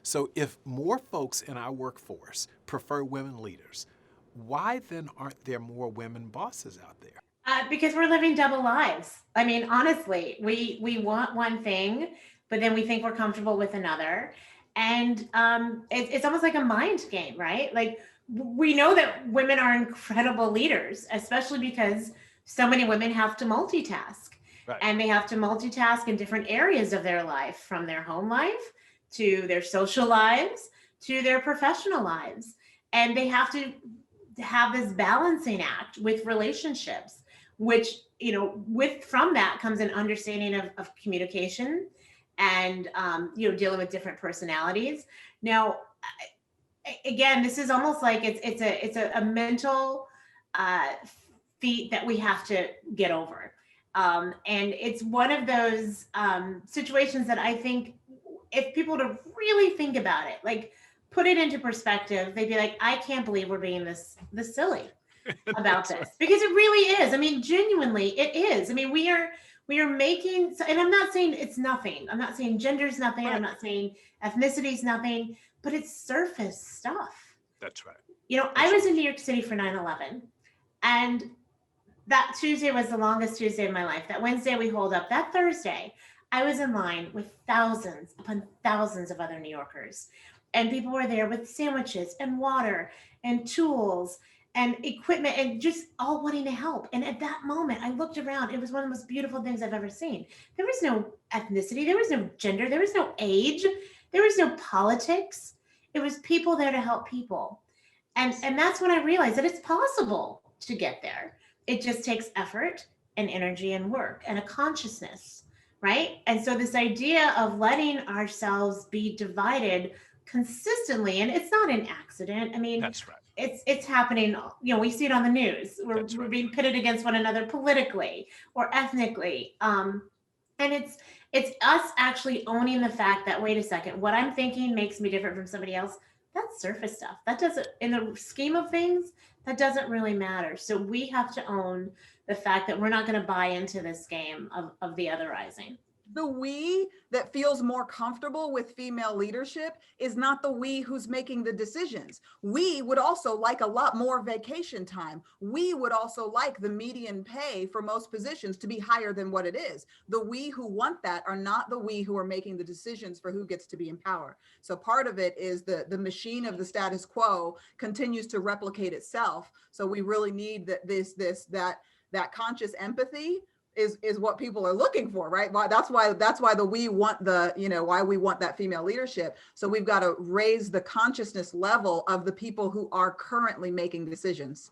So if more folks in our workforce prefer women leaders, why then aren't there more women bosses out there? Because we're living double lives. I mean, honestly, we want one thing, but then we think we're comfortable with another, and it's almost like a mind game, right? Like we know that women are incredible leaders, especially because so many women have to multitask, Right. and they have to multitask in different areas of their life, from their home life to their social lives to their professional lives, and they have this balancing act with relationships, which, with from that comes an understanding of communication, and dealing with different personalities. Now, again, this is almost like it's a mental uh, feat that we have to get over, and it's one of those situations that I think, if people to really think about it, like put it into perspective, they'd be like, I can't believe we're being this silly about That's right. this, because it really is. I mean, genuinely, it is. I mean, we are making, and I'm not saying it's nothing. I'm not saying gender's nothing. I'm Right. not saying ethnicity's nothing, but it's surface stuff. That's right. I That's was right. in New York City for 9/11, and that Tuesday was the longest Tuesday of my life. That Wednesday we hold up. That Thursday, I was in line with thousands upon thousands of other New Yorkers. And people were there with sandwiches and water and tools and equipment, and just all wanting to help. And at that moment, I looked around. It was one of the most beautiful things I've ever seen. There was no ethnicity, there was no gender, there was no age, there was no politics. It was people there to help people. And that's when I realized that it's possible to get there. It just takes effort and energy and work and a consciousness, right? And so this idea of letting ourselves be divided consistently, and it's not an accident. I mean, That's right. it's happening. We see it on the news. we're, That's we're right. being pitted against one another politically or ethnically, and it's us actually owning the fact that, wait a second, what I'm thinking makes me different from somebody else. That's surface stuff. That doesn't, in the scheme of things, that doesn't really matter. So we have to own the fact that we're not going to buy into this game of the otherizing. The we that feels more comfortable with female leadership is not the we who's making the decisions. We would also like a lot more vacation time. We would also like the median pay for most positions to be higher than what it is. The we who want that are not the we who are making the decisions for who gets to be in power. So part of it is the machine of the status quo continues to replicate itself. So we really need that conscious empathy is what people are looking for, right? That's why we want why we want that female leadership. So we've got to raise the consciousness level of the people who are currently making decisions.